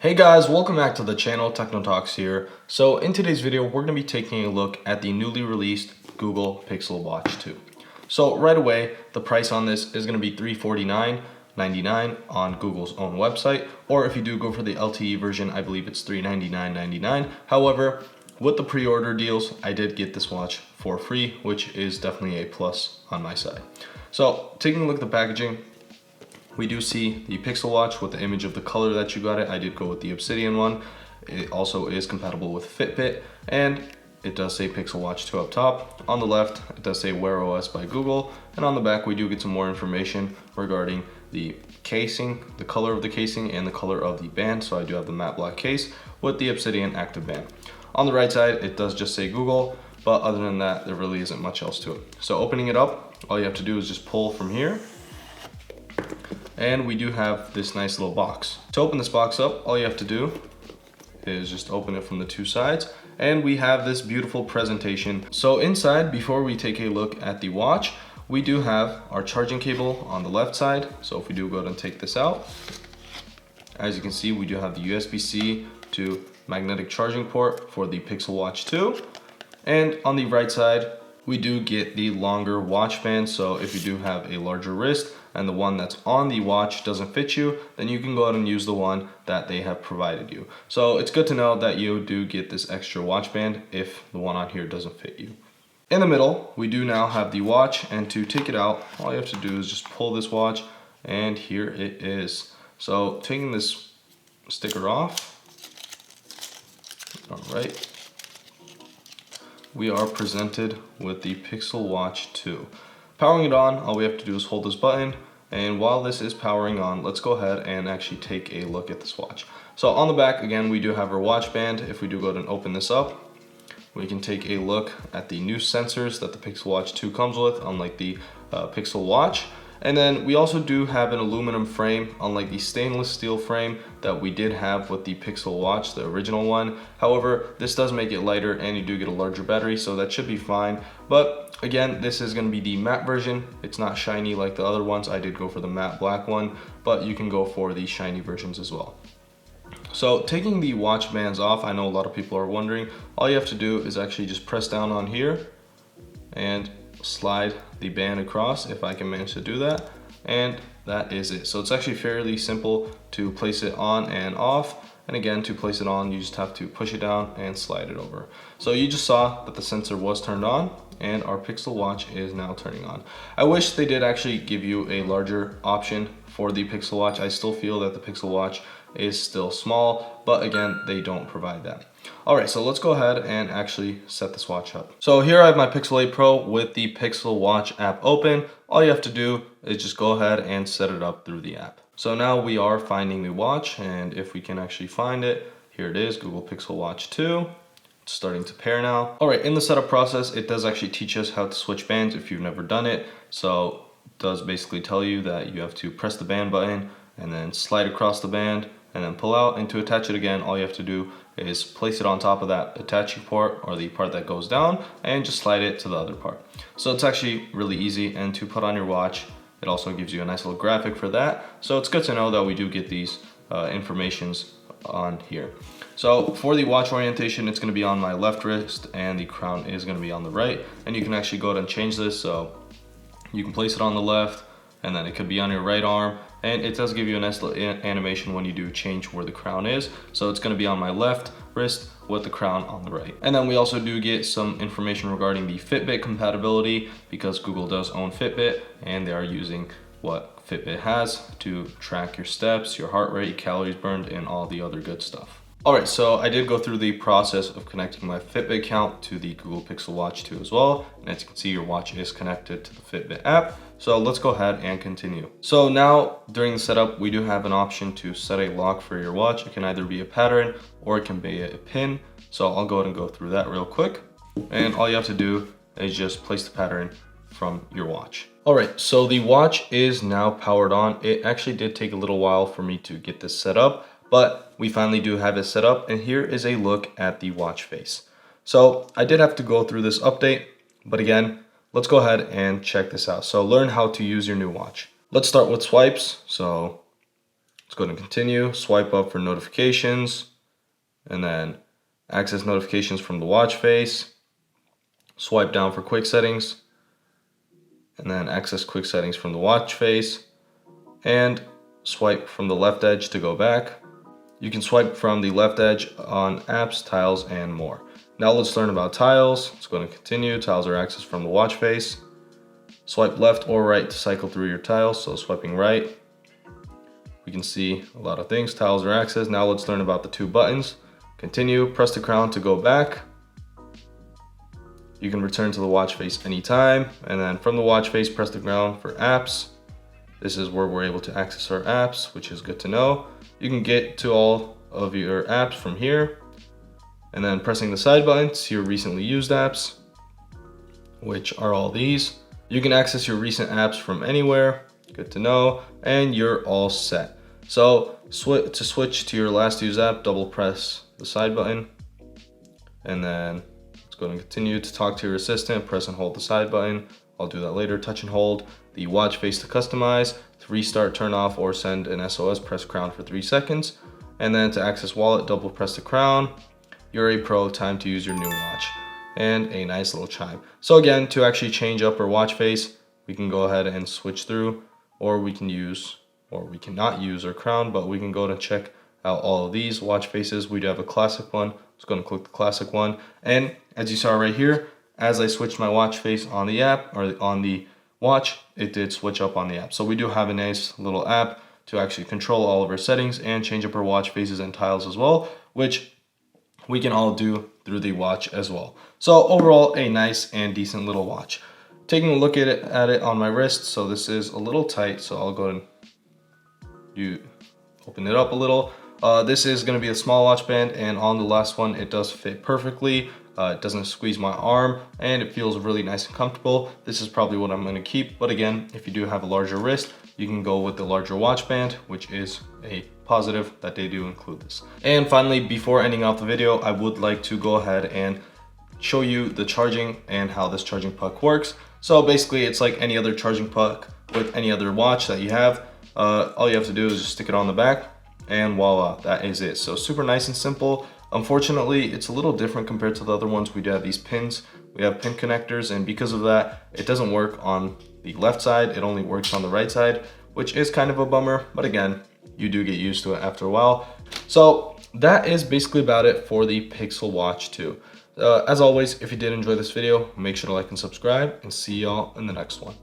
Hey guys, welcome back to the channel. TechnoTalks here. So in today's video, we're going to be taking a look at the newly released Google Pixel Watch 2. So right away, the price on this is going to be $349.99 on Google's own website, or if you do go for the LTE version, I believe it's $399.99. However, with the pre-order deals, I did get this watch for free, which is definitely a plus on my side. So taking a look at the packaging, we do see the Pixel Watch with the image of the color that you got it. I did go with the Obsidian one. It also is compatible with Fitbit, and it does say Pixel Watch 2 up top. On the left, it does say Wear OS by Google, and on the back, we do get some more information regarding the casing, the color of the casing, and the color of the band. So I do have the matte black case with the Obsidian active band. On the right side, it does just say Google, but other than that, there really isn't much else to it. So opening it up, all you have to do is just pull from here. And we do have this nice little box. To open this box up, all you have to do is just open it from the two sides, and we have this beautiful presentation. So inside, before we take a look at the watch, we do have our charging cable on the left side. So if we do go ahead and take this out, as you can see, we do have the USB-C to magnetic charging port for the Pixel Watch 2. And on the right side, we do get the longer watch band. So if you do have a larger wrist and the one that's on the watch doesn't fit you, then you can go ahead and use the one that they have provided you. So it's good to know that you do get this extra watch band if the one on here doesn't fit you. In the middle, we do now have the watch, and to take it out, all you have to do is just pull this watch, and here it is. So taking this sticker off, all right, we are presented with the Pixel Watch 2. Powering it on, all we have to do is hold this button, and while this is powering on, let's go ahead and actually take a look at this watch. So on the back, again, we do have our watch band. If we do go ahead and open this up, we can take a look at the new sensors that the Pixel Watch 2 comes with, unlike the Pixel Watch. And then we also do have an aluminum frame, unlike the stainless steel frame that we did have with the Pixel Watch, the original one. However, this does make it lighter, and you do get a larger battery, so that should be fine. But again, this is going to be the matte version. It's not shiny like the other ones. I did go for the matte black one, but you can go for the shiny versions as well. So taking the watch bands off, I know a lot of people are wondering, all you have to do is actually just press down on here and slide the band across, if I can manage to do that, and that is it. So it's actually fairly simple to place it on and off, and again, to place it on, you just have to push it down and slide it over. So you just saw that the sensor was turned on, and our Pixel Watch is now turning on. I wish they did actually give you a larger option for the Pixel Watch. I still feel that the Pixel Watch is still small, but again, they don't provide that. All right, so let's go ahead and actually set this watch up. So here I have my Pixel 8 Pro with the Pixel Watch app open. All you have to do is just go ahead and set it up through the app. So now we are finding the watch, and if we can actually find it, here it is, Google Pixel Watch 2. It's starting to pair now. All right, in the setup process, it does actually teach us how to switch bands if you've never done it. So it does basically tell you that you have to press the band button and then slide across the band and then pull out. And to attach it again, all you have to do is place it on top of that attaching part, or the part that goes down, and just slide it to the other part. So it's actually really easy, and to put on your watch, it also gives you a nice little graphic for that. So it's good to know that we do get these informations on here. So for the watch orientation, it's going to be on my left wrist, and the crown is going to be on the right. And you can actually go ahead and change this, so you can place it on the left, and then it could be on your right arm. And it does give you a nice little animation when you do change where the crown is. So it's going to be on my left wrist with the crown on the right. And then we also do get some information regarding the Fitbit compatibility, because Google does own Fitbit, and they are using what Fitbit has to track your steps, your heart rate, calories burned, and all the other good stuff. All right, so I did go through the process of connecting my Fitbit account to the Google Pixel Watch 2 as well. And as you can see, your watch is connected to the Fitbit app. So let's go ahead and continue. So now during the setup, we do have an option to set a lock for your watch. It can either be a pattern or it can be a pin. So I'll go ahead and go through that real quick. And all you have to do is just place the pattern from your watch. All right, so the watch is now powered on. It actually did take a little while for me to get this set up, but we finally do have it set up, and here is a look at the watch face. So I did have to go through this update, but again, let's go ahead and check this out. So learn how to use your new watch. Let's start with swipes. So Let's go to continue, swipe up for notifications, and then access notifications from the watch face. Swipe down for quick settings, and then access quick settings from the watch face, and swipe from the left edge to go back. You can swipe from the left edge on apps, tiles, and more. Now let's learn about tiles. Let's go to continue. Tiles are accessed from the watch face. Swipe left or right to cycle through your tiles. So swiping right, we can see a lot of things. Tiles are accessed. Now let's learn about the two buttons. Continue, press the crown to go back. You can return to the watch face anytime. And then from the watch face, press the crown for apps. This is where we're able to access our apps, which is good to know. You can get to all of your apps from here. And then pressing the side button to see your recently used apps, which are all these. You can access your recent apps from anywhere, good to know, and you're all set. So to switch to your last used app, double press the side button, and then let's go and continue. To talk to your assistant, press and hold the side button. I'll do that later. Touch and hold the watch face to customize. To restart, turn off, or send an SOS, press crown for 3 seconds. And then to access wallet, double press the crown. You're a pro, time to use your new watch. And a nice little chime. So again, to actually change up our watch face, we can go ahead and switch through, or we can use, or we cannot use our crown, but we can go to check out all of these watch faces. We do have a classic one. Let's go and click the classic one. And as you saw right here, as I switched my watch face on the app, or on the watch, it did switch up on the app. So we do have a nice little app to actually control all of our settings and change up our watch faces and tiles as well, which we can all do through the watch as well. So overall, a nice and decent little watch. Taking a look at it on my wrist, so this is a little tight, so I'll go and open it up a little. This is going to be a small watch band, and on the last one, it does fit perfectly. It doesn't squeeze my arm, and it feels really nice and comfortable. This is probably what I'm going to keep, but again, if you do have a larger wrist, you can go with the larger watch band, which is a positive that they do include this. And finally, before ending off the video, I would like to go ahead and show you the charging and how this charging puck works. So basically, it's like any other charging puck with any other watch that you have. All you have to do is just stick it on the back, and voila, that is it. So super nice and simple. Unfortunately, it's a little different compared to the other ones. We do have these pins. We have pin connectors, and because of that, it doesn't work on the left side. It only works on the right side, which is kind of a bummer. But again, you do get used to it after a while. So that is basically about it for the Pixel Watch 2. As always, if you did enjoy this video, make sure to like and subscribe, and see y'all in the next one.